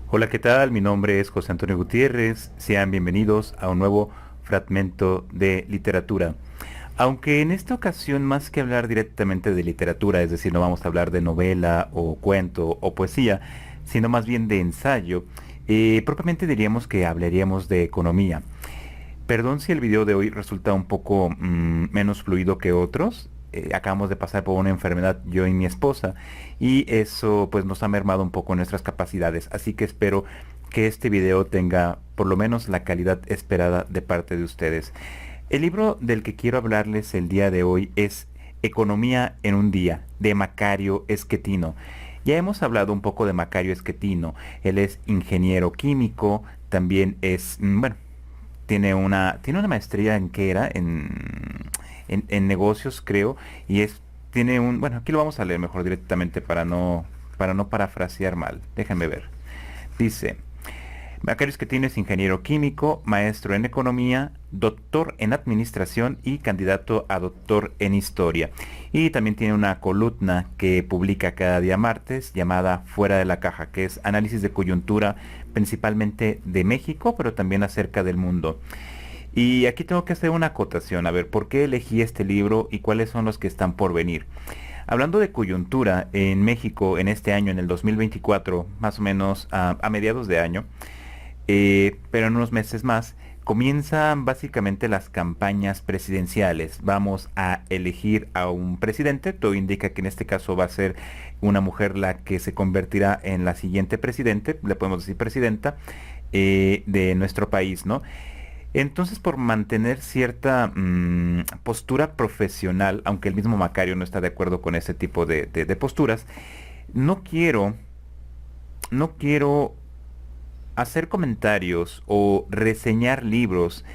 Hola, ¿qué tal? Mi nombre es José Antonio Gutiérrez. Sean bienvenidos a un nuevo fragmento de literatura. Aunque en esta ocasión, más que hablar directamente de literatura, es decir, no vamos a hablar de novela o cuento o poesía, sino más bien de ensayo, propiamente diríamos que hablaríamos de economía. Perdón si el video de hoy resulta un poco menos fluido que otros. Acabamos de pasar por una enfermedad yo y mi esposa y eso pues nos ha mermado un poco nuestras capacidades. Así que espero que este video tenga por lo menos la calidad esperada de parte de ustedes. El libro del que quiero hablarles el día de hoy es Economía en un día, de Macario Esquetino. Ya hemos hablado un poco de Macario Esquetino. Él es ingeniero químico, también es, bueno, tiene una maestría en qué era, en negocios, creo, y bueno, aquí lo vamos a leer mejor directamente para no parafrasear mal. Déjenme ver. Dice, Macario Esquetino es ingeniero químico, maestro en economía, doctor en administración y candidato a doctor en historia. Y también tiene una columna que publica cada día martes llamada Fuera de la Caja, que es análisis de coyuntura principalmente de México, pero también acerca del mundo. Y aquí tengo que hacer una acotación, a ver, ¿por qué elegí este libro y cuáles son los que están por venir? Hablando de coyuntura, en México en este año, en el 2024, más o menos a mediados de año, pero en unos meses más, comienzan básicamente las campañas presidenciales. Vamos a elegir a un presidente, todo indica que en este caso va a ser una mujer la que se convertirá en la siguiente presidente, le podemos decir presidenta, de nuestro país, ¿no? Entonces, por mantener cierta postura profesional, aunque el mismo Macario no está de acuerdo con ese tipo de posturas, no quiero, no quiero hacer comentarios o reseñar libros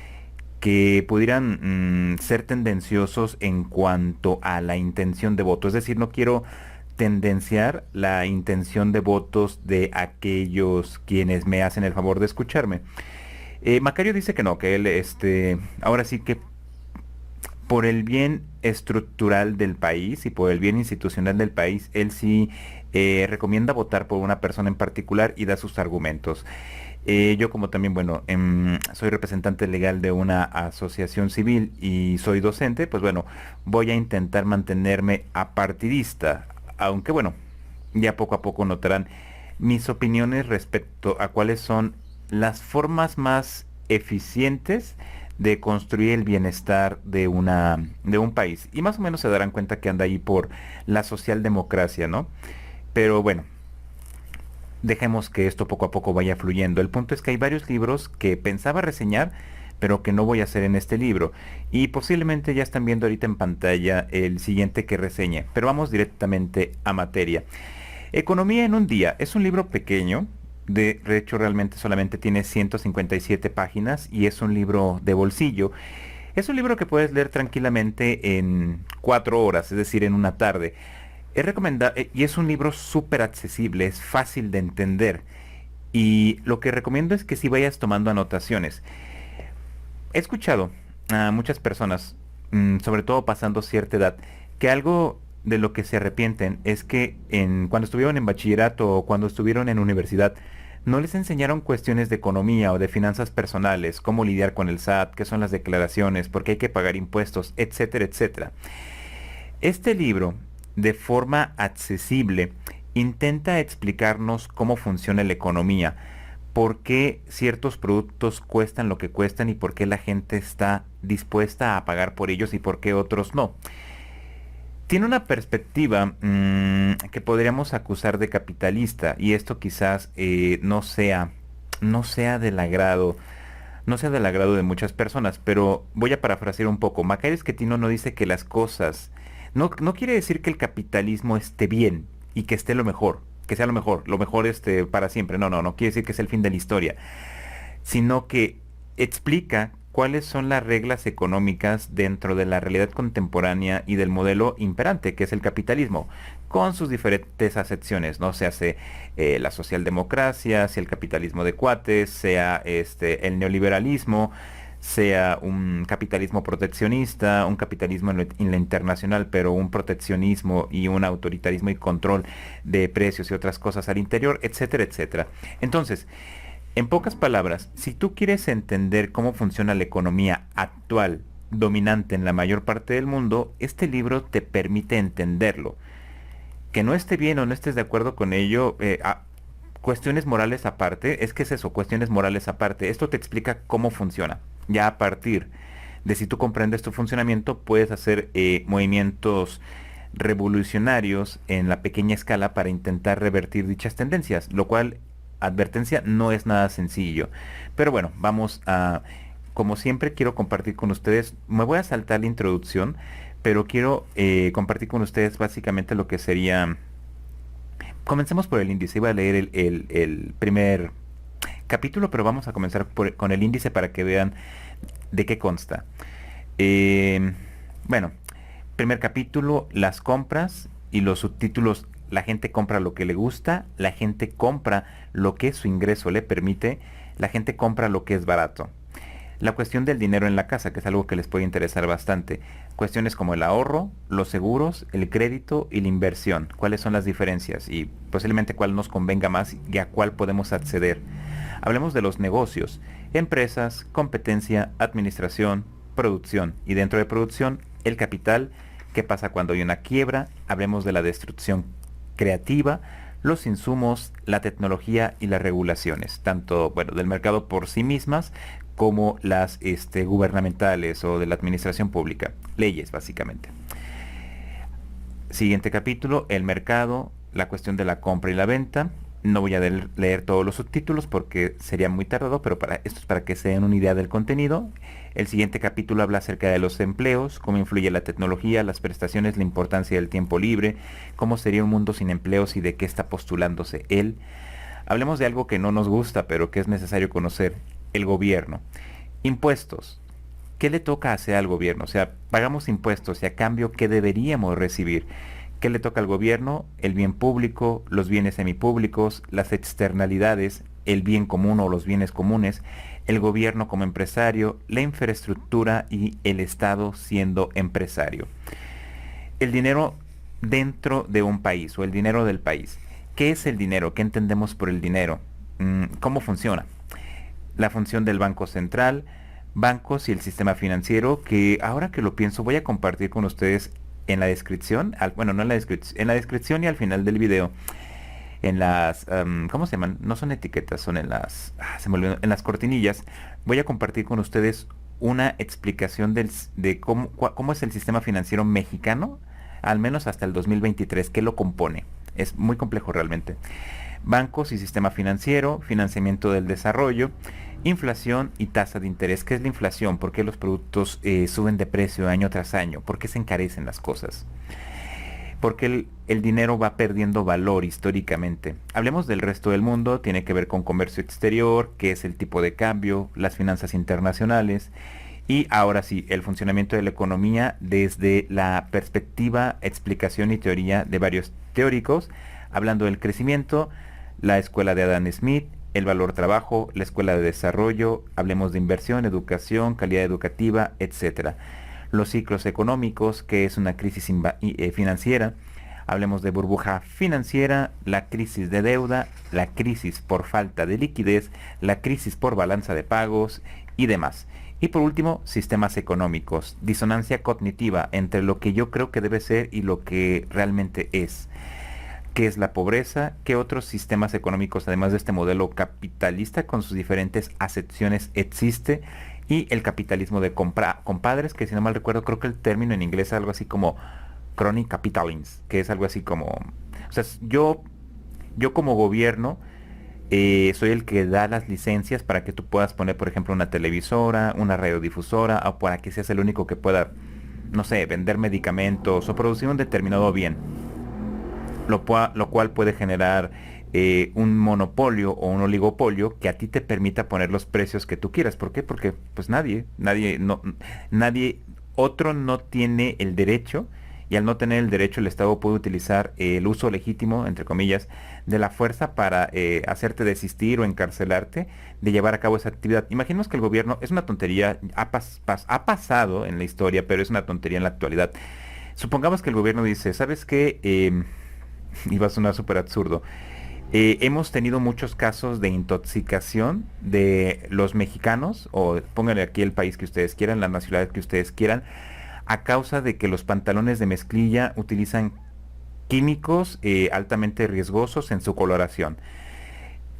que pudieran ser tendenciosos en cuanto a la intención de voto. Es decir, no quiero tendenciar la intención de votos de aquellos quienes me hacen el favor de escucharme. Macario dice que no, que él, ahora sí que por el bien estructural del país y por el bien institucional del país, él sí recomienda votar por una persona en particular y da sus argumentos. Yo como también, bueno, soy representante legal de una asociación civil y soy docente, pues bueno, voy a intentar mantenerme apartidista, aunque bueno, ya poco a poco notarán mis opiniones respecto a cuáles son las formas más eficientes de construir el bienestar de un país. Y más o menos se darán cuenta que anda ahí por la socialdemocracia, ¿no? Pero bueno, dejemos que esto poco a poco vaya fluyendo. El punto es que hay varios libros que pensaba reseñar, pero que no voy a hacer en este libro. Y posiblemente ya están viendo ahorita en pantalla el siguiente que reseñe. Pero vamos directamente a materia. Economía en un día es un libro pequeño. De hecho, realmente solamente tiene 157 páginas y es un libro de bolsillo. Es un libro que puedes leer tranquilamente en 4 horas, es decir, en una tarde. Es recomendable y es un libro súper accesible, es fácil de entender. Y lo que recomiendo es que si vayas tomando anotaciones. He escuchado a muchas personas, sobre todo pasando cierta edad, que algo de lo que se arrepienten es que cuando estuvieron en bachillerato o cuando estuvieron en universidad, no les enseñaron cuestiones de economía o de finanzas personales, cómo lidiar con el SAT, qué son las declaraciones, por qué hay que pagar impuestos, etcétera, etcétera. Este libro, de forma accesible, intenta explicarnos cómo funciona la economía, por qué ciertos productos cuestan lo que cuestan y por qué la gente está dispuesta a pagar por ellos y por qué otros no. Tiene una perspectiva que podríamos acusar de capitalista y esto quizás no sea del agrado, no sea del agrado de muchas personas, pero voy a parafrasear un poco. Macario Esquetino no dice que las cosas, no quiere decir que el capitalismo esté bien y que esté lo mejor, que sea lo mejor para siempre. No, no, no quiere decir que es el fin de la historia, sino que explica cuáles son las reglas económicas dentro de la realidad contemporánea y del modelo imperante, que es el capitalismo, con sus diferentes acepciones, ¿no? Se hace la socialdemocracia, sea el capitalismo de cuates, sea el neoliberalismo, sea un capitalismo proteccionista, un capitalismo en lo internacional, pero un proteccionismo y un autoritarismo y control de precios y otras cosas al interior, etcétera, etcétera. Entonces, en pocas palabras, si tú quieres entender cómo funciona la economía actual, dominante en la mayor parte del mundo, este libro te permite entenderlo. Que no esté bien o no estés de acuerdo con ello, cuestiones morales aparte, es que es eso, cuestiones morales aparte. Esto te explica cómo funciona. Ya a partir de si tú comprendes tu funcionamiento, puedes hacer movimientos revolucionarios en la pequeña escala para intentar revertir dichas tendencias, lo cual, advertencia, no es nada sencillo. Pero bueno, vamos a, como siempre, quiero compartir con ustedes, me voy a saltar la introducción, pero quiero compartir con ustedes básicamente lo que sería. Comencemos por el índice. Iba a leer el primer capítulo, pero vamos a comenzar con el índice para que vean de qué consta. Eh, bueno, primer capítulo, las compras y los subtítulos. La gente compra lo que le gusta, la gente compra lo que su ingreso le permite, la gente compra lo que es barato. La cuestión del dinero en la casa, que es algo que les puede interesar bastante. Cuestiones como el ahorro, los seguros, el crédito y la inversión. ¿Cuáles son las diferencias? Y posiblemente cuál nos convenga más y a cuál podemos acceder. Hablemos de los negocios, empresas, competencia, administración, producción. Y dentro de producción, el capital. ¿Qué pasa cuando hay una quiebra? Hablemos de la destrucción creativa, los insumos, la tecnología y las regulaciones, tanto bueno, del mercado por sí mismas como las gubernamentales o de la administración pública, leyes básicamente. Siguiente capítulo, el mercado, la cuestión de la compra y la venta. No voy a leer todos los subtítulos porque sería muy tardado, pero esto es para que se den una idea del contenido. El siguiente capítulo habla acerca de los empleos, cómo influye la tecnología, las prestaciones, la importancia del tiempo libre, cómo sería un mundo sin empleos y de qué está postulándose él. Hablemos de algo que no nos gusta, pero que es necesario conocer, el gobierno. Impuestos. ¿Qué le toca hacer al gobierno? O sea, pagamos impuestos y a cambio, ¿qué deberíamos recibir? ¿Qué le toca al gobierno? El bien público, los bienes semipúblicos, las externalidades, el bien común o los bienes comunes, el gobierno como empresario, la infraestructura y el Estado siendo empresario. El dinero dentro de un país o el dinero del país. ¿Qué es el dinero? ¿Qué entendemos por el dinero? ¿Cómo funciona? La función del Banco Central, bancos y el sistema financiero, que ahora que lo pienso voy a compartir con ustedes en la descripción, bueno, no en la descripción, en la descripción y al final del video, en las, ¿cómo se llaman? No son etiquetas, son en las, se me olvidó, en las cortinillas, voy a compartir con ustedes una explicación de cómo es el sistema financiero mexicano, al menos hasta el 2023, qué lo compone. Es muy complejo realmente. Bancos y sistema financiero, financiamiento del desarrollo, inflación y tasa de interés. ¿Qué es la inflación? ¿Por qué los productos suben de precio año tras año? ¿Por qué se encarecen las cosas? Porque el dinero va perdiendo valor históricamente. Hablemos del resto del mundo, tiene que ver con comercio exterior, qué es el tipo de cambio, las finanzas internacionales y ahora sí, el funcionamiento de la economía desde la perspectiva, explicación y teoría de varios teóricos, hablando del crecimiento, la escuela de Adam Smith, el valor trabajo, la escuela de desarrollo, hablemos de inversión, educación, calidad educativa, etcétera. Los ciclos económicos, que es una crisis financiera, hablemos de burbuja financiera, la crisis de deuda, la crisis por falta de liquidez, la crisis por balanza de pagos y demás. Y por último, sistemas económicos, disonancia cognitiva entre lo que yo creo que debe ser y lo que realmente es. ¿Qué es la pobreza? ¿Qué otros sistemas económicos, además de este modelo capitalista con sus diferentes acepciones, existe? Y el capitalismo de compadres, que si no mal recuerdo, creo que el término en inglés es algo así como crony capitalins, que es algo así como... O sea, yo como gobierno soy el que da las licencias para que tú puedas poner, por ejemplo, una televisora, una radiodifusora, o para que seas el único que pueda, no sé, vender medicamentos o producir un determinado bien. Lo cual puede generar un monopolio o un oligopolio que a ti te permita poner los precios que tú quieras. ¿Por qué? Porque pues nadie otro no tiene el derecho y al no tener el derecho el Estado puede utilizar el uso legítimo, entre comillas, de la fuerza para hacerte desistir o encarcelarte de llevar a cabo esa actividad. Imaginemos que el gobierno, es una tontería, ha pasado en la historia, pero es una tontería en la actualidad. Supongamos que el gobierno dice, ¿sabes qué? Y va a sonar súper absurdo. Hemos tenido muchos casos de intoxicación de los mexicanos, o pónganle aquí el país que ustedes quieran, la nacionalidad que ustedes quieran, a causa de que los pantalones de mezclilla utilizan químicos altamente riesgosos en su coloración.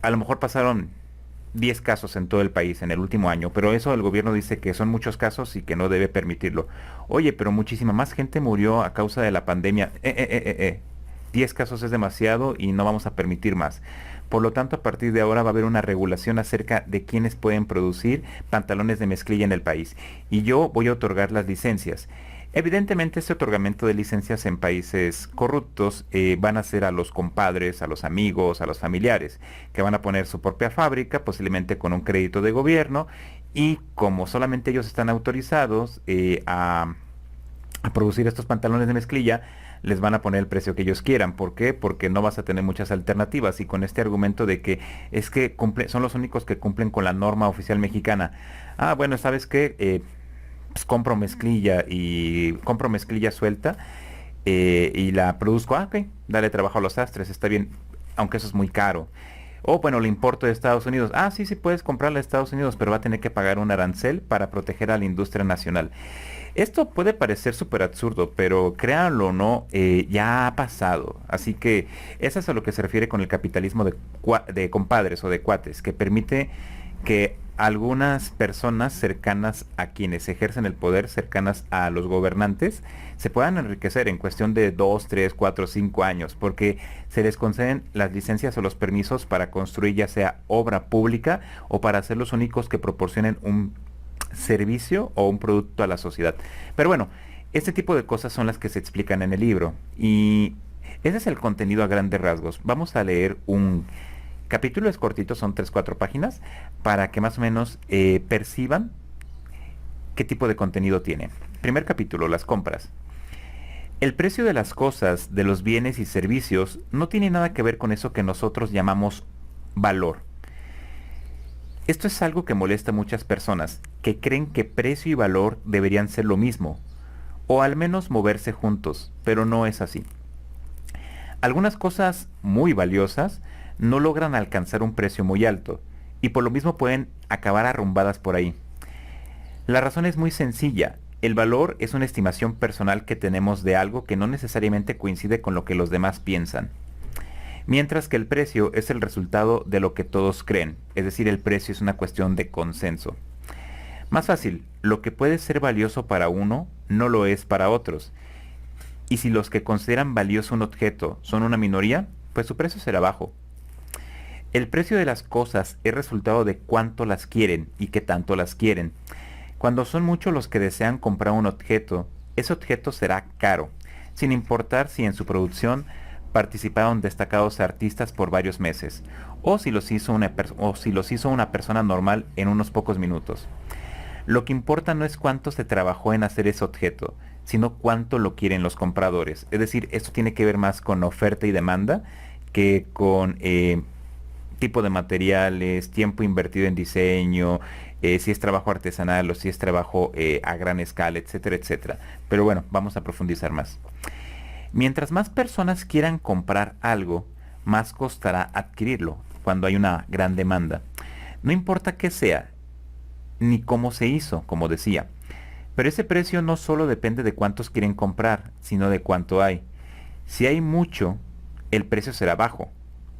A lo mejor pasaron 10 casos en todo el país en el último año, pero eso el gobierno dice que son muchos casos y que no debe permitirlo. Oye, pero muchísima más gente murió a causa de la pandemia. 10 casos es demasiado y no vamos a permitir más. Por lo tanto, a partir de ahora va a haber una regulación acerca de quiénes pueden producir pantalones de mezclilla en el país. Y yo voy a otorgar las licencias. Evidentemente, ese otorgamiento de licencias en países corruptos van a ser a los compadres, a los amigos, a los familiares, que van a poner su propia fábrica, posiblemente con un crédito de gobierno, y como solamente ellos están autorizados a producir estos pantalones de mezclilla, les van a poner el precio que ellos quieran. ¿Por qué? Porque no vas a tener muchas alternativas, y con este argumento de que es que son los únicos que cumplen con la norma oficial mexicana. Ah, bueno, ¿sabes qué? Pues compro mezclilla suelta y la produzco. Ah, ok, dale trabajo a los sastres, está bien, aunque eso es muy caro. O bueno, le importo de Estados Unidos. Ah, sí, sí puedes comprarla de Estados Unidos, pero va a tener que pagar un arancel para proteger a la industria nacional. Esto puede parecer súper absurdo, pero créanlo o no, ya ha pasado. Así que eso es a lo que se refiere con el capitalismo de compadres o de cuates, que permite que algunas personas cercanas a quienes ejercen el poder, cercanas a los gobernantes, se puedan enriquecer en cuestión de 2, 3, 4, 5 años, porque se les conceden las licencias o los permisos para construir ya sea obra pública o para ser los únicos que proporcionen un servicio o un producto a la sociedad. Pero bueno, este tipo de cosas son las que se explican en el libro, y ese es el contenido a grandes rasgos. Vamos a leer un capítulo, es cortito, son 3, 4 páginas, para que más o menos perciban qué tipo de contenido tiene. Primer capítulo, las compras. El precio de las cosas, de los bienes y servicios, no tiene nada que ver con eso que nosotros llamamos valor. Esto es algo que molesta a muchas personas, que creen que precio y valor deberían ser lo mismo, o al menos moverse juntos, pero no es así. Algunas cosas muy valiosas no logran alcanzar un precio muy alto, y por lo mismo pueden acabar arrumbadas por ahí. La razón es muy sencilla. El valor es una estimación personal que tenemos de algo que no necesariamente coincide con lo que los demás piensan. Mientras que el precio es el resultado de lo que todos creen, es decir, el precio es una cuestión de consenso. Más fácil, lo que puede ser valioso para uno no lo es para otros. Y si los que consideran valioso un objeto son una minoría, pues su precio será bajo. El precio de las cosas es resultado de cuánto las quieren y qué tanto las quieren. Cuando son muchos los que desean comprar un objeto, ese objeto será caro, sin importar si en su producción participaron destacados artistas por varios meses, o si los hizo una persona normal en unos pocos minutos. Lo que importa no es cuánto se trabajó en hacer ese objeto, sino cuánto lo quieren los compradores. Es decir, esto tiene que ver más con oferta y demanda que con tipo de materiales, tiempo invertido en diseño, si es trabajo artesanal o si es trabajo a gran escala, etcétera, etcétera. Pero bueno, vamos a profundizar más. Mientras más personas quieran comprar algo, más costará adquirirlo cuando hay una gran demanda. No importa qué sea, ni cómo se hizo, como decía. Pero ese precio no solo depende de cuántos quieren comprar, sino de cuánto hay. Si hay mucho, el precio será bajo.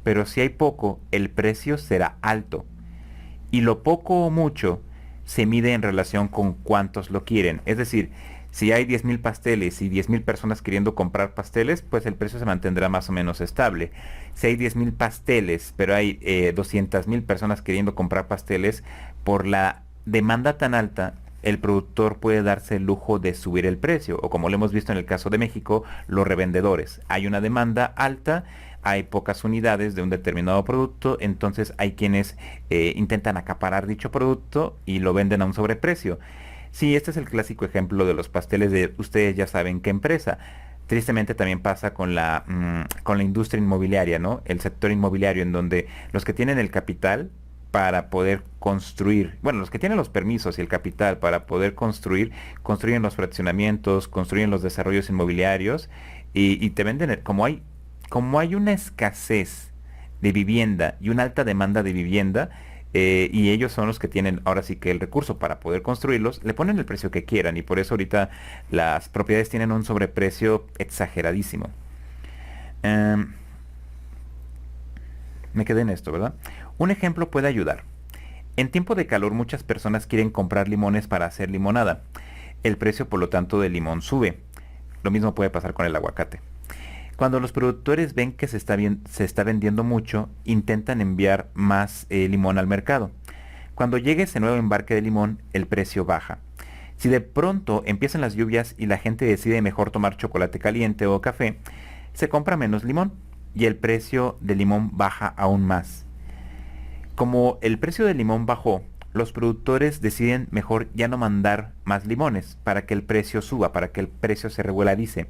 Pero si hay poco, el precio será alto. Y lo poco o mucho se mide en relación con cuántos lo quieren. Es decir, si hay 10,000 pasteles y 10,000 personas queriendo comprar pasteles, pues el precio se mantendrá más o menos estable. Si hay 10,000 pasteles, pero hay 200,000 personas queriendo comprar pasteles, por la demanda tan alta, el productor puede darse el lujo de subir el precio. O como lo hemos visto en el caso de México, los revendedores. Hay una demanda alta, hay pocas unidades de un determinado producto, entonces hay quienes intentan acaparar dicho producto y lo venden a un sobreprecio. Sí, este es el clásico ejemplo de los pasteles de ustedes ya saben qué empresa. Tristemente también pasa con la industria inmobiliaria, ¿no? El sector inmobiliario en donde los que tienen el capital para poder construir, bueno, los que tienen los permisos y el capital para poder construir, construyen los fraccionamientos, construyen los desarrollos inmobiliarios y te venden, como hay una escasez de vivienda y una alta demanda de vivienda, y ellos son los que tienen ahora sí que el recurso para poder construirlos, le ponen el precio que quieran y por eso ahorita las propiedades tienen un sobreprecio exageradísimo. Em, Me quedé en esto, ¿verdad? Un ejemplo puede ayudar. En tiempo de calor muchas personas quieren comprar limones para hacer limonada. El precio por lo tanto del limón sube. Lo mismo puede pasar con el aguacate. Cuando los productores ven que se está vendiendo mucho, intentan enviar más limón al mercado. Cuando llegue ese nuevo embarque de limón, el precio baja. Si de pronto empiezan las lluvias y la gente decide mejor tomar chocolate caliente o café, se compra menos limón y el precio del limón baja aún más. Como el precio del limón bajó, los productores deciden mejor ya no mandar más limones para que el precio suba, para que el precio se regularice.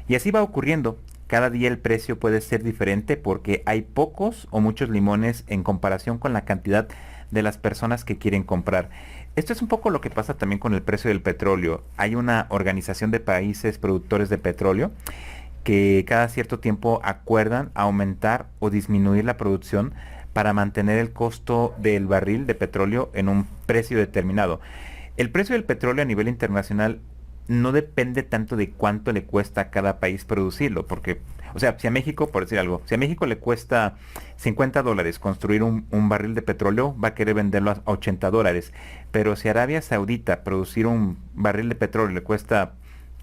Y así va ocurriendo. Cada día el precio puede ser diferente porque hay pocos o muchos limones en comparación con la cantidad de las personas que quieren comprar. Esto es un poco lo que pasa también con el precio del petróleo. Hay una organización de países productores de petróleo que cada cierto tiempo acuerdan aumentar o disminuir la producción para mantener el costo del barril de petróleo en un precio determinado. El precio del petróleo a nivel internacional no depende tanto de cuánto le cuesta a cada país producirlo, porque, o sea, si a México, por decir algo, si a México le cuesta $50 construir un barril de petróleo, va a querer venderlo a $80, pero si a Arabia Saudita producir un barril de petróleo le cuesta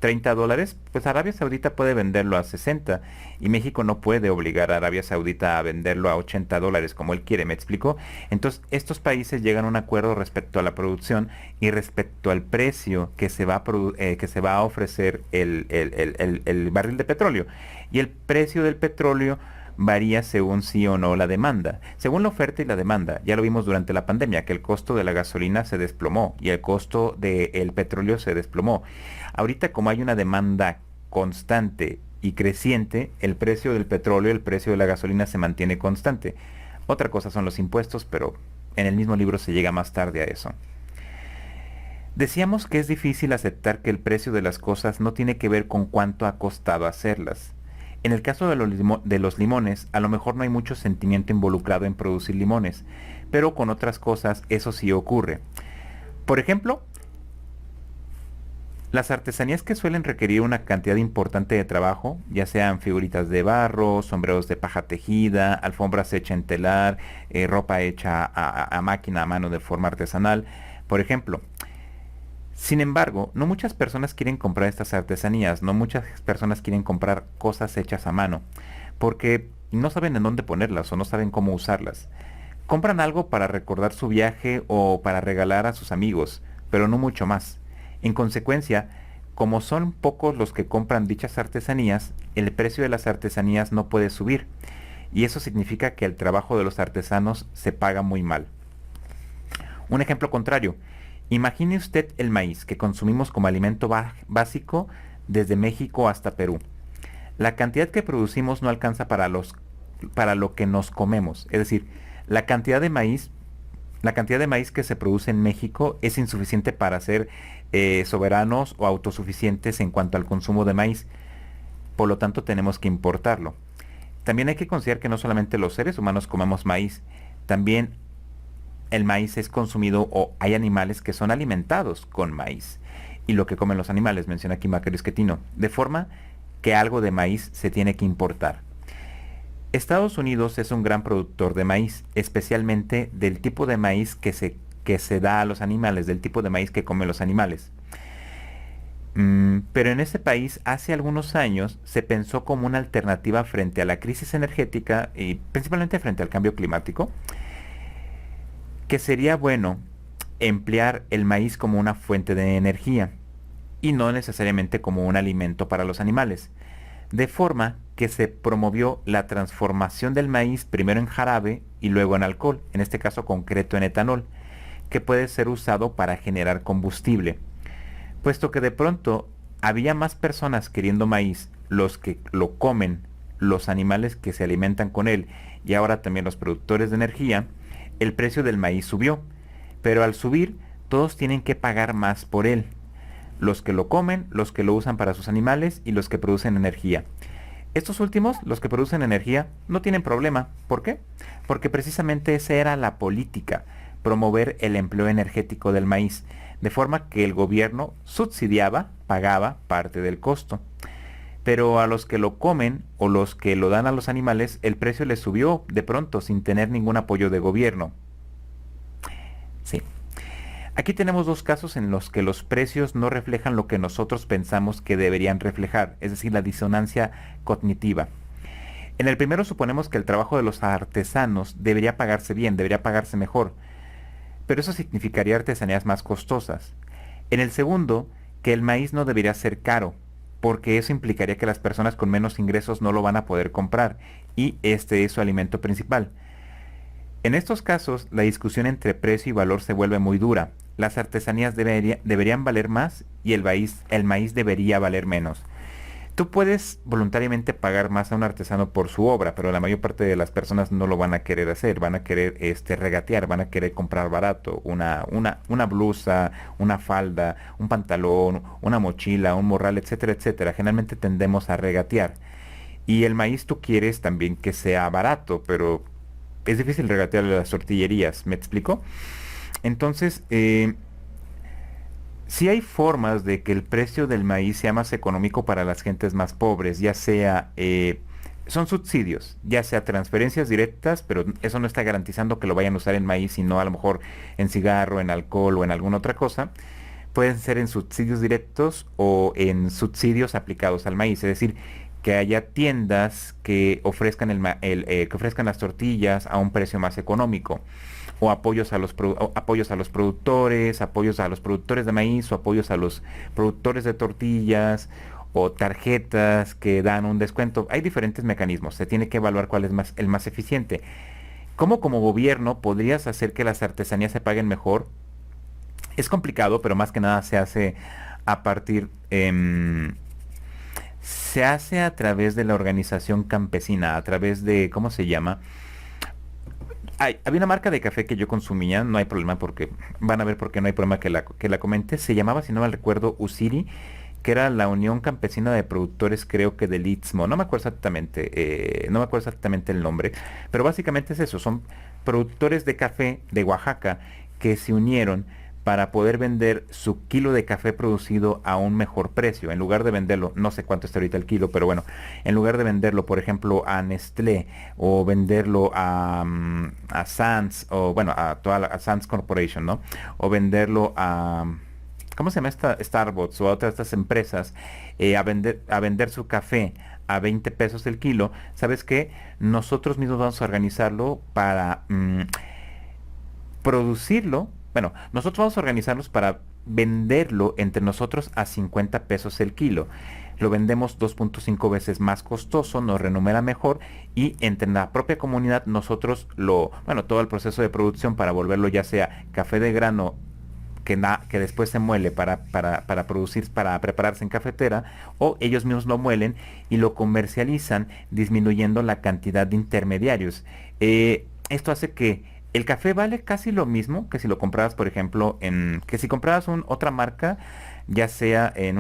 $30, pues Arabia Saudita puede venderlo a 60 y México no puede obligar a Arabia Saudita a venderlo a $80 como él quiere, ¿me explico? Entonces estos países llegan a un acuerdo respecto a la producción y respecto al precio que se va que se va a ofrecer el barril de petróleo. Y el precio del petróleo varía según sí o no la demanda. Según la oferta y la demanda, ya lo vimos durante la pandemia, que el costo de la gasolina se desplomó y el costo del petróleo se desplomó. Ahorita como hay una demanda constante y creciente, el precio del petróleo, el precio de la gasolina se mantiene constante. Otra cosa son los impuestos, pero en el mismo libro se llega más tarde a eso. Decíamos que es difícil aceptar que el precio de las cosas no tiene que ver con cuánto ha costado hacerlas. En el caso de los limones, a lo mejor no hay mucho sentimiento involucrado en producir limones, pero con otras cosas eso sí ocurre. Por ejemplo, las artesanías que suelen requerir una cantidad importante de trabajo, ya sean figuritas de barro, sombreros de paja tejida, alfombras hechas en telar, ropa hecha a máquina a mano de forma artesanal, por ejemplo. Sin embargo, no muchas personas quieren comprar estas artesanías, no muchas personas quieren comprar cosas hechas a mano, porque no saben en dónde ponerlas o no saben cómo usarlas. Compran algo para recordar su viaje o para regalar a sus amigos, pero no mucho más. En consecuencia, como son pocos los que compran dichas artesanías, el precio de las artesanías no puede subir, y eso significa que el trabajo de los artesanos se paga muy mal. Un ejemplo contrario. Imagine usted el maíz que consumimos como alimento básico desde México hasta Perú. La cantidad que producimos no alcanza para lo que nos comemos. Es decir, la cantidad de maíz que se produce en México es insuficiente para ser soberanos o autosuficientes en cuanto al consumo de maíz. Por lo tanto, tenemos que importarlo. También hay que considerar que no solamente los seres humanos comemos maíz, también el maíz es consumido o hay animales que son alimentados con maíz. Y lo que comen los animales, menciona aquí Maccario Schettino, de forma que algo de maíz se tiene que importar. Estados Unidos es un gran productor de maíz, especialmente del tipo de maíz que se da a los animales, del tipo de maíz que comen los animales. Pero en ese país hace algunos años se pensó como una alternativa frente a la crisis energética y principalmente frente al cambio climático, que sería bueno emplear el maíz como una fuente de energía y no necesariamente como un alimento para los animales, de forma que se promovió la transformación del maíz primero en jarabe y luego en alcohol, en este caso concreto en etanol, que puede ser usado para generar combustible. Puesto que de pronto había más personas queriendo maíz, los que lo comen, los animales que se alimentan con él y ahora también los productores de energía, el precio del maíz subió. Pero al subir, todos tienen que pagar más por él. Los que lo comen, los que lo usan para sus animales y los que producen energía. Estos últimos, los que producen energía, no tienen problema. ¿Por qué? Porque precisamente esa era la política, promover el empleo energético del maíz, de forma que el gobierno subsidiaba, pagaba parte del costo. Pero a los que lo comen o los que lo dan a los animales, el precio les subió de pronto sin tener ningún apoyo de gobierno. Sí. Aquí tenemos dos casos en los que los precios no reflejan lo que nosotros pensamos que deberían reflejar, es decir, la disonancia cognitiva. En el primero suponemos que el trabajo de los artesanos debería pagarse bien, debería pagarse mejor, pero eso significaría artesanías más costosas. En el segundo, que el maíz no debería ser caro, porque eso implicaría que las personas con menos ingresos no lo van a poder comprar, y este es su alimento principal. En estos casos, la discusión entre precio y valor se vuelve muy dura. Las artesanías deberían valer más y el maíz debería valer menos. Tú puedes voluntariamente pagar más a un artesano por su obra, pero la mayor parte de las personas no lo van a querer hacer, van a querer regatear, van a querer comprar barato, una blusa, una falda, un pantalón, una mochila, un morral, etcétera, etcétera. Generalmente tendemos a regatear. Y el maíz tú quieres también que sea barato, pero es difícil regatear a las tortillerías, ¿me explico? Entonces, sí hay formas de que el precio del maíz sea más económico para las gentes más pobres, ya sea, son subsidios, ya sea transferencias directas, pero eso no está garantizando que lo vayan a usar en maíz, sino a lo mejor en cigarro, en alcohol o en alguna otra cosa. Pueden ser en subsidios directos o en subsidios aplicados al maíz, es decir, que haya tiendas que ofrezcan, que ofrezcan las tortillas a un precio más económico o apoyos a los productores, apoyos a los productores de maíz o apoyos a los productores de tortillas o tarjetas que dan un descuento. Hay diferentes mecanismos, se tiene que evaluar cuál es el más eficiente. ¿Cómo como gobierno podrías hacer que las artesanías se paguen mejor? Es complicado, pero más que nada se hace a partir... se hace a través de la organización campesina, a través de, ¿cómo se llama? Había una marca de café que yo consumía, no hay problema porque van a ver por qué no hay problema que la comente. Se llamaba, si no mal recuerdo, Usiri, que era la Unión Campesina de Productores, creo que del Istmo. No me acuerdo exactamente, no me acuerdo exactamente el nombre, pero básicamente es eso, son productores de café de Oaxaca que se unieron para poder vender su kilo de café producido a un mejor precio. En lugar de venderlo, no sé cuánto está ahorita el kilo, pero bueno, en lugar de venderlo, por ejemplo, a Nestlé o venderlo a Sands, o bueno, a Sands Corporation, ¿no? O venderlo a... ¿Cómo se llama esta? Starbucks o a otras estas empresas, a vender su café a 20 pesos el kilo. ¿Sabes qué? Nosotros mismos vamos a organizarlo para producirlo. Bueno, nosotros vamos a organizarnos para venderlo entre nosotros a 50 pesos el kilo. Lo vendemos 2.5 veces más costoso, nos renumera mejor y entre la propia comunidad nosotros todo el proceso de producción para volverlo ya sea café de grano que después se muele para producir, para prepararse en cafetera, o ellos mismos lo muelen y lo comercializan disminuyendo la cantidad de intermediarios. Esto hace que el café vale casi lo mismo que si lo comprabas, por ejemplo, que si comprabas otra marca, ya sea en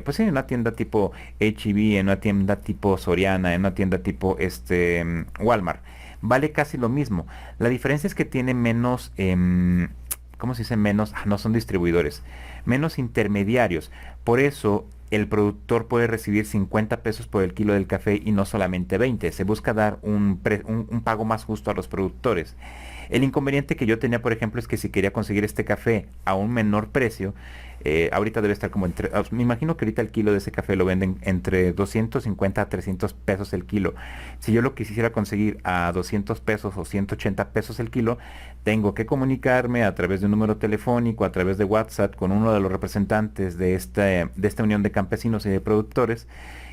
pues sí, en una tienda tipo H-E-B, en una tienda tipo Soriana, en una tienda tipo Walmart. Vale casi lo mismo. La diferencia es que tiene menos, ¿cómo se dice menos? No son distribuidores, menos intermediarios. Por eso el productor puede recibir 50 pesos por el kilo del café y no solamente 20. Se busca dar un pago más justo a los productores. El inconveniente que yo tenía, por ejemplo, es que si quería conseguir este café a un menor precio, ahorita debe estar como me imagino que ahorita el kilo de ese café lo venden entre 250 a 300 pesos el kilo. Si yo lo quisiera conseguir a 200 pesos o 180 pesos el kilo, tengo que comunicarme a través de un número telefónico, a través de WhatsApp, con uno de los representantes de esta unión de campesinos y de productores,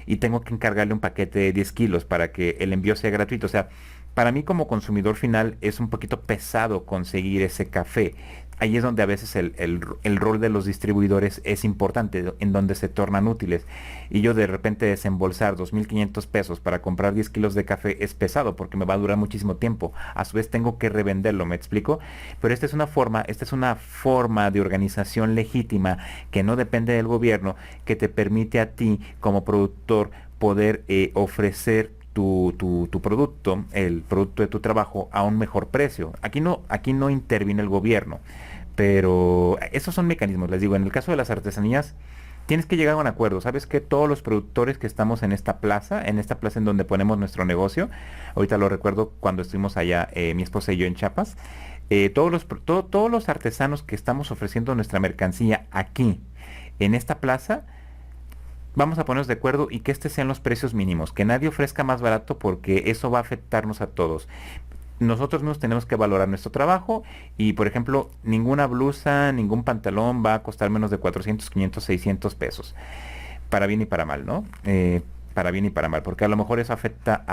y tengo que encargarle un paquete de 10 kilos para que el envío sea gratuito. O sea, para mí como consumidor final es un poquito pesado conseguir ese café. ahí es donde a veces el rol de los distribuidores es importante, en donde se tornan útiles. Y yo de repente desembolsar 2.500 pesos para comprar 10 kilos de café es pesado porque me va a durar muchísimo tiempo. A su vez tengo que revenderlo, ¿me explico? Pero esta es una forma de organización legítima que no depende del gobierno, que te permite a ti como productor poder ofrecer tu producto, el producto de tu trabajo a un mejor precio. Aquí no interviene el gobierno. Pero esos son mecanismos, les digo, en el caso de las artesanías, tienes que llegar a un acuerdo. ¿Sabes que todos los productores que estamos en esta plaza en donde ponemos nuestro negocio, ahorita lo recuerdo cuando estuvimos allá, mi esposa y yo en Chiapas, todos los artesanos que estamos ofreciendo nuestra mercancía aquí, en esta plaza, vamos a ponernos de acuerdo y que estos sean los precios mínimos, que nadie ofrezca más barato porque eso va a afectarnos a todos. Nosotros mismos tenemos que valorar nuestro trabajo y, por ejemplo, ninguna blusa, ningún pantalón va a costar menos de 400, 500, 600 pesos. Para bien y para mal, ¿no? Para bien y para mal, porque a lo mejor eso afecta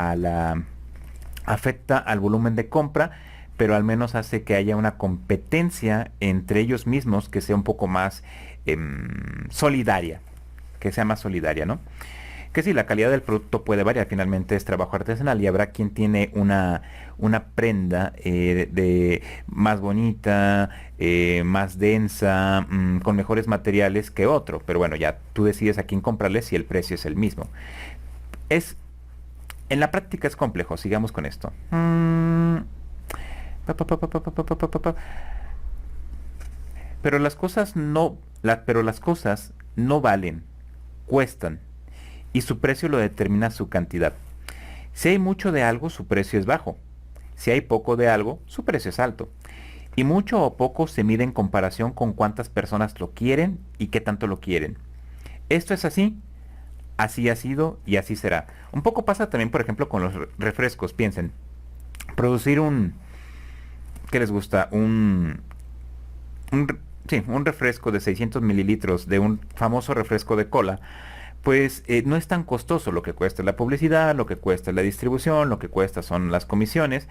al volumen de compra, pero al menos hace que haya una competencia entre ellos mismos que sea un poco más solidaria, que sea más solidaria, ¿no? Que sí, la calidad del producto puede variar, finalmente es trabajo artesanal y habrá quien tiene una prenda más bonita, más densa, con mejores materiales que otro, pero bueno, ya tú decides a quién comprarle si el precio es el mismo. Es, en la práctica es complejo, sigamos con esto. Pa, pa, pa, pa, pa, pa, pa, pa, pa, pa. Pero las cosas pero las cosas no valen, cuestan y su precio lo determina su cantidad. Si hay mucho de algo, su precio es bajo. Si hay poco de algo, su precio es alto. Y mucho o poco se mide en comparación con cuántas personas lo quieren y qué tanto lo quieren. Esto es así, así ha sido y así será. Un poco pasa también, por ejemplo, con los refrescos. Piensen, producir ¿qué les gusta? Sí, un refresco de 600 mililitros de un famoso refresco de cola, pues no es tan costoso. Lo que cuesta la publicidad, lo que cuesta la distribución, lo que cuesta son las comisiones,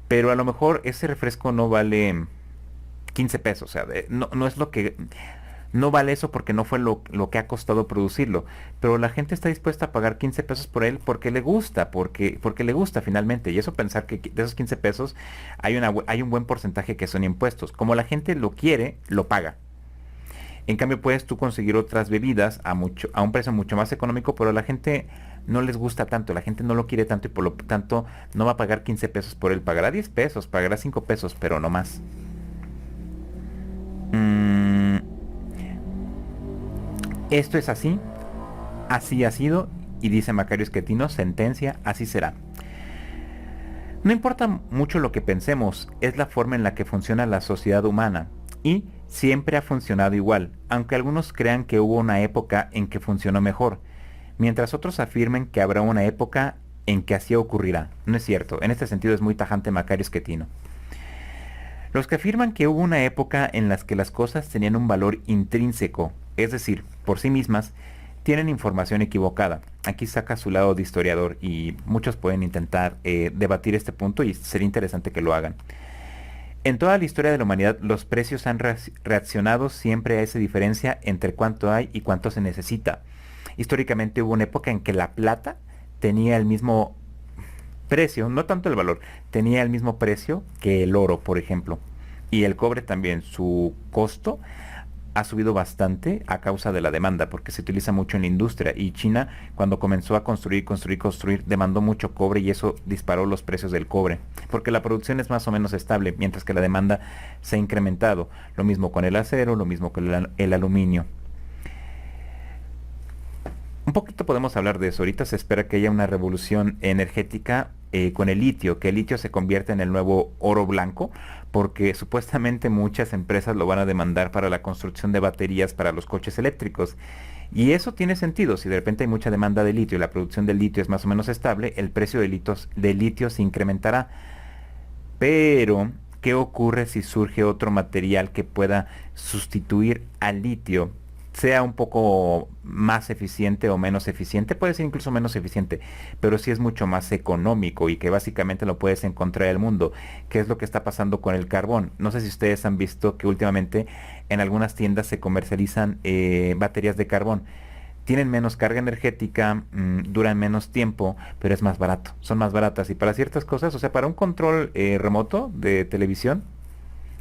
pero a lo mejor ese refresco no vale 15 pesos, o sea, no es lo que... No vale eso porque no fue lo que ha costado producirlo, pero la gente está dispuesta a pagar 15 pesos por él porque le gusta, porque le gusta finalmente. Y eso pensar que de esos 15 pesos hay un buen porcentaje que son impuestos. Como la gente lo quiere, lo paga. En cambio, puedes tú conseguir otras bebidas a un precio mucho más económico, pero a la gente no les gusta tanto, la gente no lo quiere tanto y por lo tanto no va a pagar 15 pesos por él. Pagará 10 pesos, pagará 5 pesos, pero no más. Esto es así, así ha sido, y dice Macario Esquetino, sentencia, así será. No importa mucho lo que pensemos, es la forma en la que funciona la sociedad humana, y siempre ha funcionado igual, aunque algunos crean que hubo una época en que funcionó mejor, mientras otros afirmen que habrá una época en que así ocurrirá. No es cierto, en este sentido es muy tajante Macario Esquetino. Los que afirman que hubo una época en las que las cosas tenían un valor intrínseco, es decir, por sí mismas, tienen información equivocada. Aquí saca su lado de historiador y muchos pueden intentar debatir este punto y sería interesante que lo hagan. En toda la historia de la humanidad, los precios han reaccionado siempre a esa diferencia entre cuánto hay y cuánto se necesita. Históricamente hubo una época en que la plata tenía el mismo precio, no tanto el valor, tenía el mismo precio que el oro, por ejemplo. Y el cobre también, su costo ha subido bastante a causa de la demanda, porque se utiliza mucho en la industria. Y China, cuando comenzó a construir, demandó mucho cobre y eso disparó los precios del cobre, porque la producción es más o menos estable, mientras que la demanda se ha incrementado. Lo mismo con el acero, lo mismo con el aluminio. Un poquito podemos hablar de eso. Ahorita se espera que haya una revolución energética con el litio, que el litio se convierta en el nuevo oro blanco, porque supuestamente muchas empresas lo van a demandar para la construcción de baterías para los coches eléctricos. Y eso tiene sentido. Si de repente hay mucha demanda de litio y la producción del litio es más o menos estable, el precio de litio se incrementará. Pero, ¿qué ocurre si surge otro material que pueda sustituir al litio? sea un poco más eficiente o menos eficiente, puede ser incluso menos eficiente, pero sí es mucho más económico y que básicamente lo puedes encontrar en el mundo. ¿Qué es lo que está pasando con el carbón? No sé si ustedes han visto que últimamente en algunas tiendas se comercializan baterías de carbón. Tienen menos carga energética, duran menos tiempo, pero es más barato, son más baratas y para ciertas cosas, o sea, para un control remoto de televisión,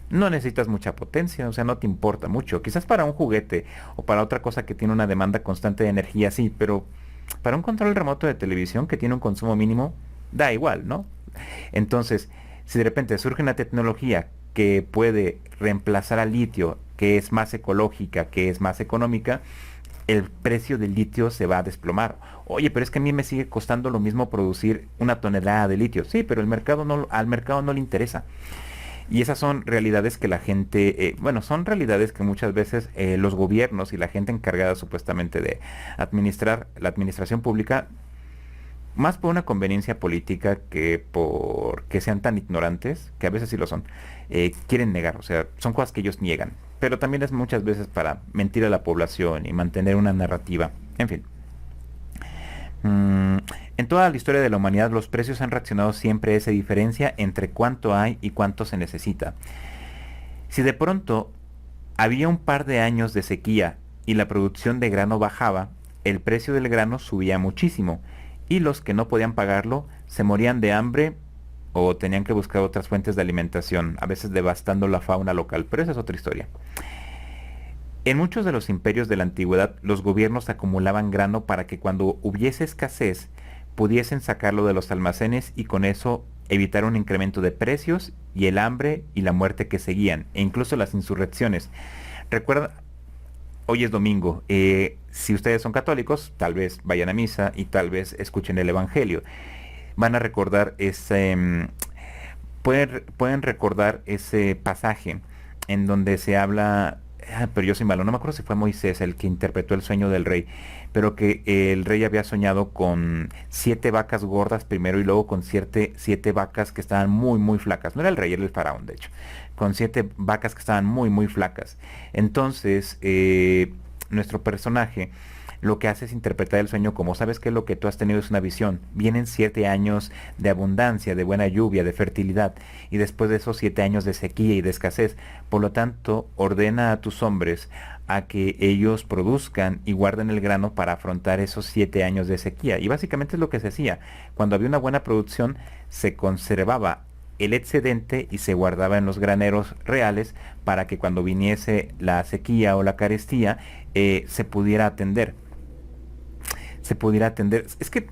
no necesitas mucha potencia, o sea, no te importa mucho. Quizás para un juguete o para otra cosa que tiene una demanda constante de energía, sí, pero para un control remoto de televisión que tiene un consumo mínimo, da igual, ¿no? Entonces, si de repente surge una tecnología que puede reemplazar al litio, que es más ecológica, que es más económica, el precio del litio se va a desplomar. Oye, pero es que a mí me sigue costando lo mismo producir una tonelada de litio. Sí, pero el mercado no, al mercado no le interesa. Y esas son realidades que la gente, bueno, son realidades que muchas veces los gobiernos y la gente encargada supuestamente de administrar la administración pública, más por una conveniencia política que por que sean tan ignorantes, que a veces sí lo son, quieren negar. O sea, son cosas que ellos niegan. Pero también es muchas veces para mentir a la población y mantener una narrativa. En fin. Mm, en toda la historia de la humanidad los precios han reaccionado siempre a esa diferencia entre cuánto hay y cuánto se necesita. Si de pronto había un par de años de sequía y la producción de grano bajaba, el precio del grano subía muchísimo y los que no podían pagarlo se morían de hambre o tenían que buscar otras fuentes de alimentación, a veces devastando la fauna local, pero esa es otra historia. En muchos de los imperios de la antigüedad, los gobiernos acumulaban grano para que cuando hubiese escasez pudiesen sacarlo de los almacenes y con eso evitar un incremento de precios y el hambre y la muerte que seguían, e incluso las insurrecciones. Recuerda, hoy es domingo, si ustedes son católicos, tal vez vayan a misa y tal vez escuchen el Evangelio. Van a recordar ese, pueden recordar ese pasaje en donde se habla, pero yo soy malo, no me acuerdo si fue Moisés el que interpretó el sueño del rey, pero que el rey había soñado con 7 vacas gordas primero y luego con 7 vacas que estaban muy, muy flacas. No era el rey, era el faraón, de hecho. Con 7 vacas que estaban muy, muy flacas. Entonces, nuestro personaje lo que hace es interpretar el sueño como, sabes que lo que tú has tenido es una visión. Vienen 7 años de abundancia, de buena lluvia, de fertilidad, y después de esos 7 años de sequía y de escasez. Por lo tanto, ordena a tus hombres a que ellos produzcan y guarden el grano para afrontar esos 7 años de sequía. Y básicamente es lo que se hacía. Cuando había una buena producción, se conservaba el excedente y se guardaba en los graneros reales para que cuando viniese la sequía o la carestía se pudiera atender. Se pudiera atender. Es que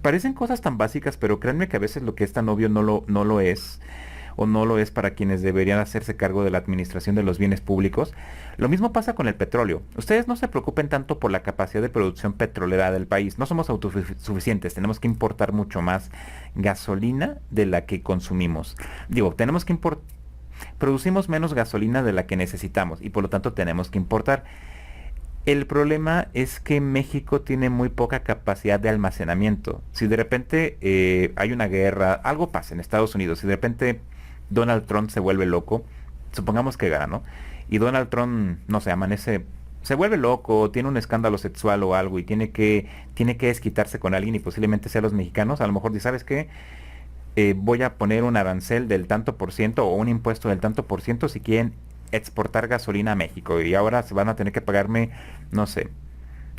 parecen cosas tan básicas, pero créanme que a veces lo que es tan obvio no lo es, o no lo es para quienes deberían hacerse cargo de la administración de los bienes públicos. Lo mismo pasa con el petróleo. Ustedes no se preocupen tanto por la capacidad de producción petrolera del país. No somos autosuficientes, tenemos que importar mucho más gasolina de la que consumimos. Digo, tenemos que producimos menos gasolina de la que necesitamos y por lo tanto tenemos que importar. El problema es que México tiene muy poca capacidad de almacenamiento. Si de repente hay una guerra, algo pasa en Estados Unidos, si de repente Donald Trump se vuelve loco, supongamos que gana, ¿no? Y Donald Trump, no sé, amanece, se vuelve loco, tiene un escándalo sexual o algo y tiene que desquitarse con alguien y posiblemente sea los mexicanos, a lo mejor dice, ¿sabes qué? Voy a poner un arancel del tanto por ciento o un impuesto del tanto por ciento si quieren exportar gasolina a México y ahora se van a tener que pagarme, no sé,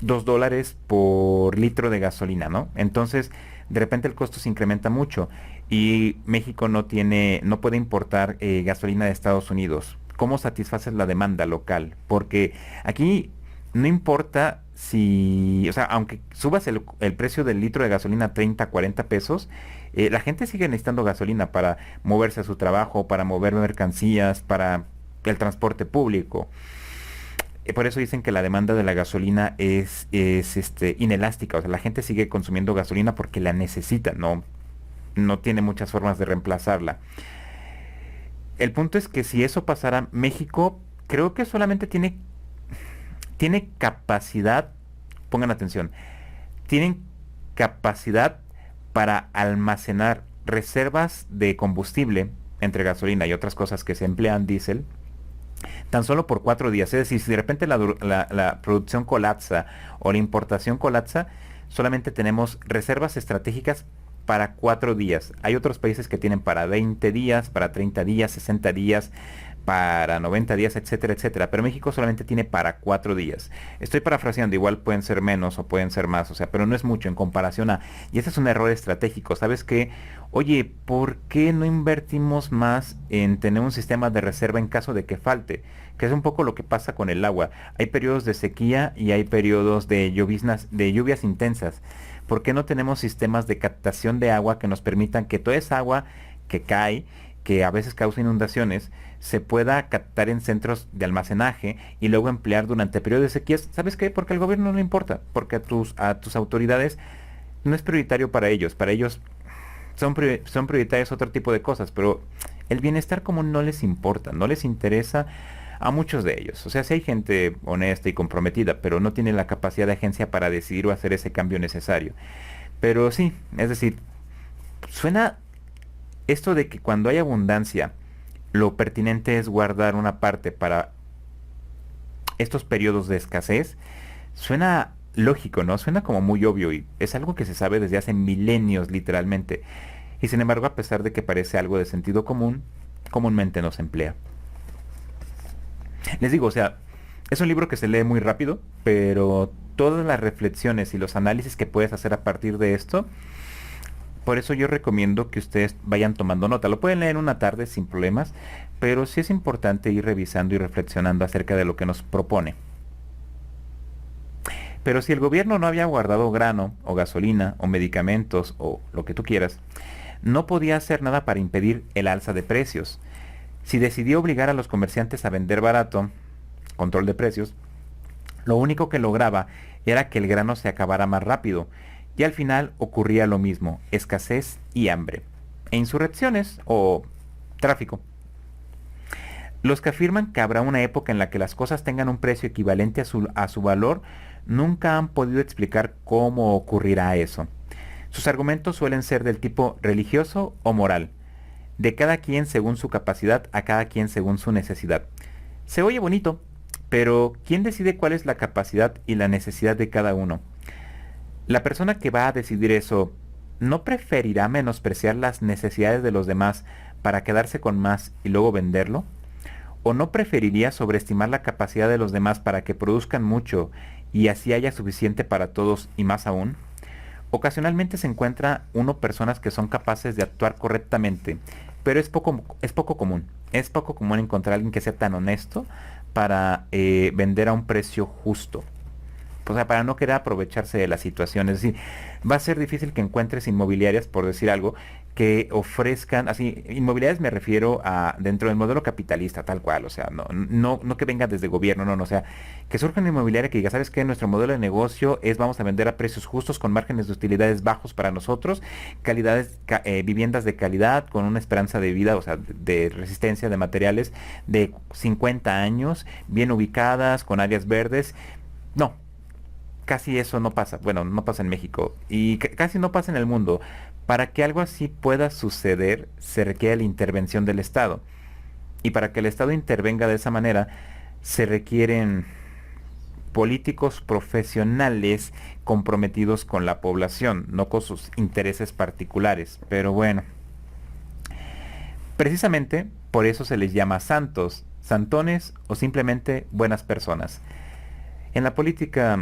$2 por litro de gasolina, ¿no? Entonces, de repente el costo se incrementa mucho y México no puede importar gasolina de Estados Unidos. ¿Cómo satisfaces la demanda local? Porque aquí no importa si, o sea, aunque subas el precio del litro de gasolina a 30, 40 pesos, la gente sigue necesitando gasolina para moverse a su trabajo, para mover mercancías, para el transporte público. Por eso dicen que la demanda de la gasolina es inelástica. O sea, la gente sigue consumiendo gasolina porque la necesita, no tiene muchas formas de reemplazarla. El punto es que si eso pasara, México creo que solamente tiene capacidad, pongan atención, tienen capacidad para almacenar reservas de combustible entre gasolina y otras cosas que se emplean diésel Tan solo por 4 días. Es decir, si de repente la producción colapsa o la importación colapsa, solamente tenemos reservas estratégicas para 4 días. Hay otros países que tienen para 20 días, para 30 días, 60 días, para 90 días, etcétera, etcétera. Pero México solamente tiene para 4 días. Estoy parafraseando, igual pueden ser menos o pueden ser más, o sea, pero no es mucho en comparación a... Y ese es un error estratégico. ¿Sabes qué? Oye, ¿por qué no invertimos más en tener un sistema de reserva en caso de que falte? Que es un poco lo que pasa con el agua. Hay periodos de sequía y hay periodos de lluvias intensas. ¿Por qué no tenemos sistemas de captación de agua que nos permitan que toda esa agua que cae, que a veces causa inundaciones, se pueda captar en centros de almacenaje y luego emplear durante periodos de sequías? ¿Sabes qué? Porque al gobierno no le importa, porque a tus autoridades no es prioritario para ellos son prioritarias otro tipo de cosas, pero el bienestar común no les importa, no les interesa a muchos de ellos. O sea, si hay gente honesta y comprometida, pero no tiene la capacidad de agencia para decidir o hacer ese cambio necesario. Pero sí, es decir, suena esto de que cuando hay abundancia, lo pertinente es guardar una parte para estos periodos de escasez, suena lógico, ¿no? Suena como muy obvio y es algo que se sabe desde hace milenios literalmente. Y sin embargo, a pesar de que parece algo de sentido común, comúnmente no se emplea. Les digo, o sea, es un libro que se lee muy rápido, pero todas las reflexiones y los análisis que puedes hacer a partir de esto, por eso yo recomiendo que ustedes vayan tomando nota. Lo pueden leer en una tarde sin problemas, pero sí es importante ir revisando y reflexionando acerca de lo que nos propone. Pero si el gobierno no había guardado grano o gasolina o medicamentos o lo que tú quieras, no podía hacer nada para impedir el alza de precios. Si decidió obligar a los comerciantes a vender barato, control de precios, lo único que lograba era que el grano se acabara más rápido y al final ocurría lo mismo, escasez y hambre, e insurrecciones o tráfico. Los que afirman que habrá una época en la que las cosas tengan un precio equivalente a su valor nunca han podido explicar cómo ocurrirá eso. Sus argumentos suelen ser del tipo religioso o moral, de cada quien según su capacidad, a cada quien según su necesidad. Se oye bonito, pero ¿quién decide cuál es la capacidad y la necesidad de cada uno? La persona que va a decidir eso, ¿no preferirá menospreciar las necesidades de los demás para quedarse con más y luego venderlo? ¿O no preferiría sobreestimar la capacidad de los demás para que produzcan mucho y así haya suficiente para todos y más aún? Ocasionalmente se encuentra uno personas que son capaces de actuar correctamente, pero es poco común. Es poco común encontrar a alguien que sea tan honesto para vender a un precio justo. O sea, para no querer aprovecharse de la situación. Es decir, va a ser difícil que encuentres inmobiliarias, por decir algo, que ofrezcan, así, inmobiliarias me refiero a dentro del modelo capitalista, tal cual, o sea, no que venga desde gobierno, no, o sea, que surja una inmobiliaria que diga, ¿sabes qué? Nuestro modelo de negocio es vamos a vender a precios justos, con márgenes de utilidades bajos para nosotros, viviendas de calidad, con una esperanza de vida, o sea, de resistencia de materiales de 50 años, bien ubicadas, con áreas verdes. No, casi eso no pasa. Bueno, no pasa en México y casi no pasa en el mundo. Para que algo así pueda suceder, se requiere la intervención del Estado. Y para que el Estado intervenga de esa manera, se requieren políticos profesionales comprometidos con la población, no con sus intereses particulares. Pero bueno, precisamente por eso se les llama santos, santones o simplemente buenas personas. En la política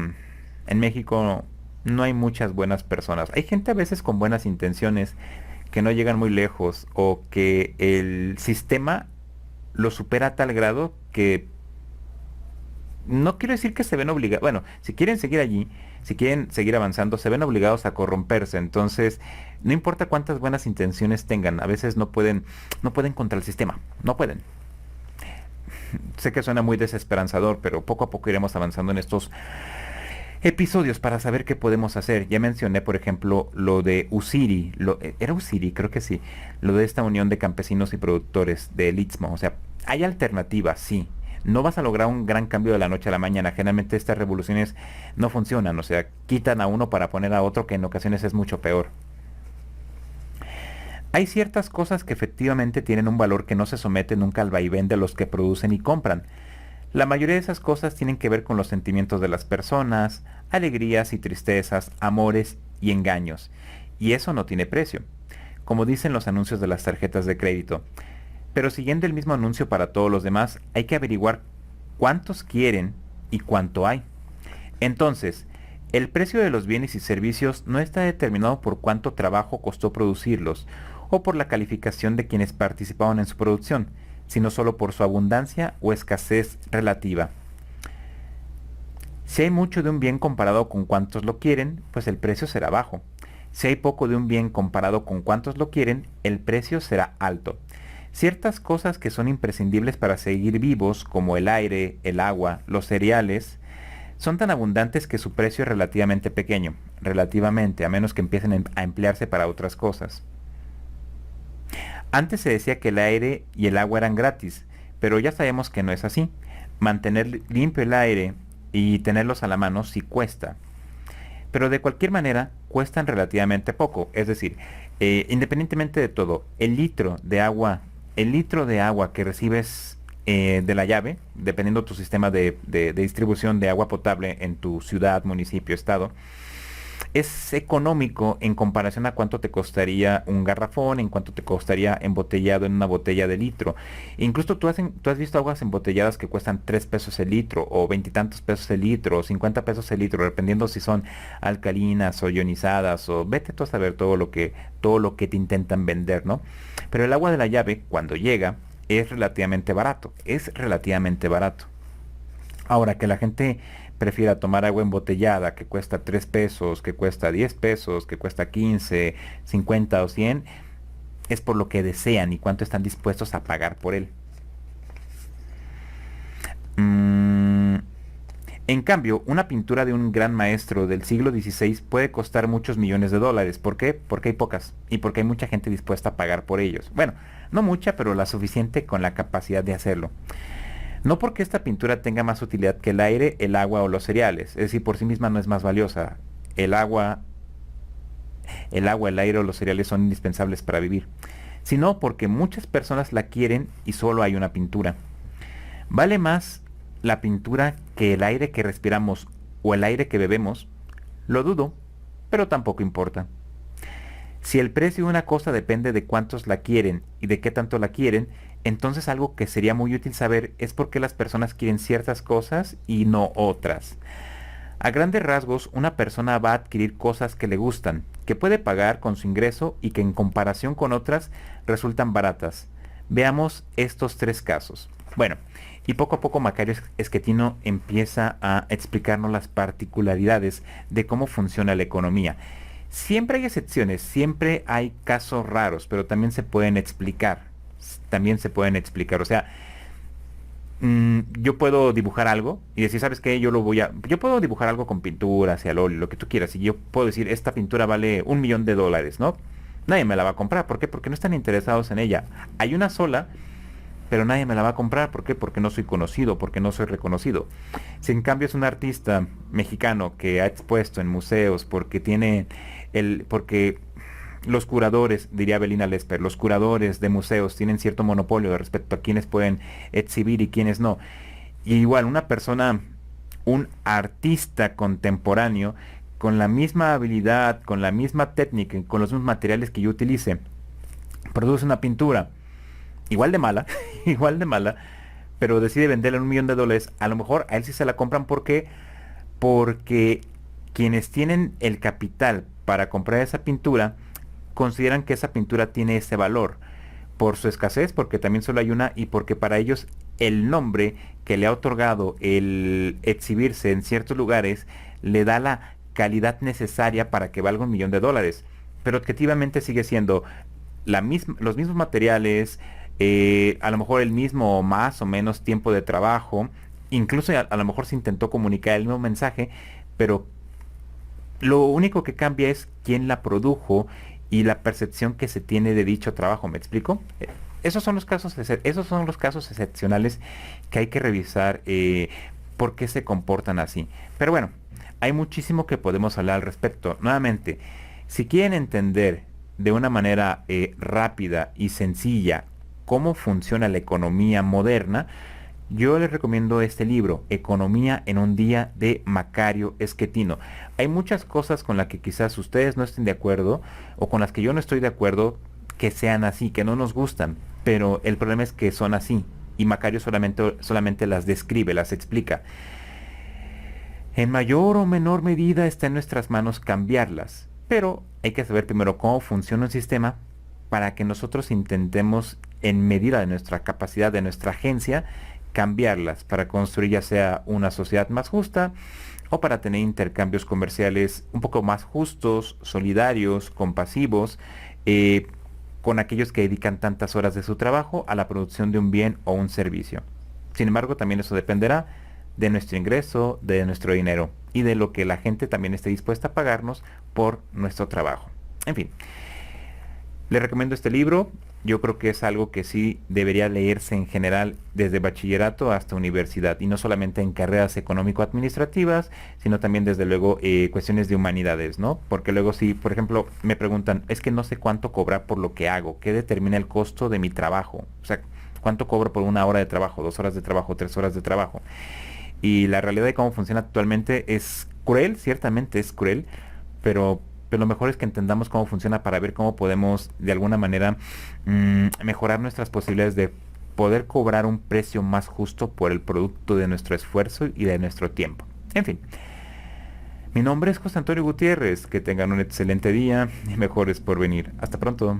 en México no hay muchas buenas personas. Hay gente a veces con buenas intenciones que no llegan muy lejos o que el sistema lo supera a tal grado que no quiero decir que se ven obligados, bueno, si quieren seguir allí, si quieren seguir avanzando, se ven obligados a corromperse. Entonces, no importa cuántas buenas intenciones tengan, a veces no pueden contra el sistema, no pueden. Sé que suena muy desesperanzador, pero poco a poco iremos avanzando en estos episodios para saber qué podemos hacer. Ya mencioné, por ejemplo, lo de Usiri, era Usiri, creo que sí, lo de esta unión de campesinos y productores del Istmo. O sea, hay alternativas, sí. No vas a lograr un gran cambio de la noche a la mañana. Generalmente estas revoluciones no funcionan, o sea, quitan a uno para poner a otro, que en ocasiones es mucho peor. Hay ciertas cosas que efectivamente tienen un valor que no se somete nunca al vaivén de los que producen y compran. La mayoría de esas cosas tienen que ver con los sentimientos de las personas, alegrías y tristezas, amores y engaños. Y eso no tiene precio, como dicen los anuncios de las tarjetas de crédito. Pero siguiendo el mismo anuncio para todos los demás, hay que averiguar cuántos quieren y cuánto hay. Entonces, el precio de los bienes y servicios no está determinado por cuánto trabajo costó producirlos o por la calificación de quienes participaron en su producción, sino solo por su abundancia o escasez relativa. Si hay mucho de un bien comparado con cuántos lo quieren, pues el precio será bajo. Si hay poco de un bien comparado con cuántos lo quieren, el precio será alto. Ciertas cosas que son imprescindibles para seguir vivos, como el aire, el agua, los cereales, son tan abundantes que su precio es relativamente pequeño, relativamente, a menos que empiecen a emplearse para otras cosas. Antes se decía que el aire y el agua eran gratis, pero ya sabemos que no es así. Mantener limpio el aire y tenerlos a la mano sí cuesta. Pero de cualquier manera, cuestan relativamente poco. Es decir, independientemente de todo, el litro de agua que recibes de la llave, dependiendo de tu sistema de distribución de agua potable en tu ciudad, municipio, estado, es económico en comparación a cuánto te costaría un garrafón, en cuánto te costaría embotellado en una botella de litro. Incluso tú has visto aguas embotelladas que cuestan 3 pesos el litro, o veintitantos pesos el litro, o 50 pesos el litro, dependiendo si son alcalinas o ionizadas, o vete tú a saber todo lo que te intentan vender, ¿no? Pero el agua de la llave, cuando llega, es relativamente barato, es relativamente barato. Ahora, que la gente prefiera tomar agua embotellada que cuesta 3 pesos, que cuesta 10 pesos, que cuesta 15, 50 o 100, es por lo que desean y cuánto están dispuestos a pagar por él. En cambio, una pintura de un gran maestro del siglo XVI puede costar muchos millones de dólares. ¿Por qué? Porque hay pocas y porque hay mucha gente dispuesta a pagar por ellos. Bueno, no mucha, pero la suficiente con la capacidad de hacerlo. No porque esta pintura tenga más utilidad que el aire, el agua o los cereales, es decir, por sí misma no es más valiosa. El aire o los cereales son indispensables para vivir, sino porque muchas personas la quieren y solo hay una pintura. ¿Vale más la pintura que el aire que respiramos o el aire que bebemos? Lo dudo, pero tampoco importa. Si el precio de una cosa depende de cuántos la quieren y de qué tanto la quieren, entonces algo que sería muy útil saber es por qué las personas quieren ciertas cosas y no otras. A grandes rasgos, una persona va a adquirir cosas que le gustan, que puede pagar con su ingreso y que en comparación con otras resultan baratas. Veamos estos 3 casos. Bueno, y poco a poco Macario Schettino empieza a explicarnos las particularidades de cómo funciona la economía. Siempre hay excepciones, siempre hay casos raros, pero también se pueden explicar. O sea, yo puedo dibujar algo y decir, ¿sabes qué? Yo puedo dibujar algo con pinturas y al óleo, lo que tú quieras, y yo puedo decir, esta pintura vale $1.000.000, ¿no? Nadie me la va a comprar. ¿Por qué? Porque no están interesados en ella. Hay una sola, pero nadie me la va a comprar. ¿Por qué? Porque no soy conocido, porque no soy reconocido. Si en cambio es un artista mexicano que ha expuesto en museos, porque los curadores, diría Belina Lesper, los curadores de museos tienen cierto monopolio respecto a quienes pueden exhibir y quienes no. Y igual, un artista contemporáneo, con la misma habilidad, con la misma técnica, con los mismos materiales que yo utilice, produce una pintura igual de mala, igual de mala, pero decide venderla en $1.000.000, a lo mejor a él sí se la compran. ¿Por qué? Porque quienes tienen el capital para comprar esa pintura consideran que esa pintura tiene ese valor por su escasez, porque también solo hay una, y porque para ellos el nombre que le ha otorgado el exhibirse en ciertos lugares le da la calidad necesaria para que valga $1.000.000. Pero objetivamente sigue siendo los mismos materiales, a lo mejor el mismo más o menos tiempo de trabajo, incluso a lo mejor se intentó comunicar el mismo mensaje, pero lo único que cambia es quién la produjo y la percepción que se tiene de dicho trabajo. ¿Me explico? Esos son los casos excepcionales que hay que revisar por qué se comportan así. Pero bueno, hay muchísimo que podemos hablar al respecto. Nuevamente, si quieren entender de una manera rápida y sencilla cómo funciona la economía moderna, yo les recomiendo este libro, Economía en un día, de Macario Schettino. Hay muchas cosas con las que quizás ustedes no estén de acuerdo o con las que yo no estoy de acuerdo que sean así, que no nos gustan, pero el problema es que son así y Macario solamente las describe, las explica. En mayor o menor medida está en nuestras manos cambiarlas, pero hay que saber primero cómo funciona un sistema para que nosotros intentemos, en medida de nuestra capacidad, de nuestra agencia, cambiarlas para construir ya sea una sociedad más justa o para tener intercambios comerciales un poco más justos, solidarios, compasivos, eh, con aquellos que dedican tantas horas de su trabajo a la producción de un bien o un servicio. Sin embargo, también eso dependerá de nuestro ingreso, de nuestro dinero y de lo que la gente también esté dispuesta a pagarnos por nuestro trabajo. En fin, les recomiendo este libro. Yo creo que es algo que sí debería leerse en general desde bachillerato hasta universidad y no solamente en carreras económico-administrativas, sino también desde luego cuestiones de humanidades, ¿no? Porque luego si, por ejemplo, me preguntan, es que no sé cuánto cobrar por lo que hago, ¿qué determina el costo de mi trabajo? O sea, ¿cuánto cobro por una hora de trabajo, 2 horas de trabajo, 3 horas de trabajo? Y la realidad de cómo funciona actualmente es cruel, ciertamente es cruel, pero lo mejor es que entendamos cómo funciona para ver cómo podemos de alguna manera mejorar nuestras posibilidades de poder cobrar un precio más justo por el producto de nuestro esfuerzo y de nuestro tiempo. En fin, mi nombre es José Antonio Gutiérrez, que tengan un excelente día y mejores por venir. Hasta pronto.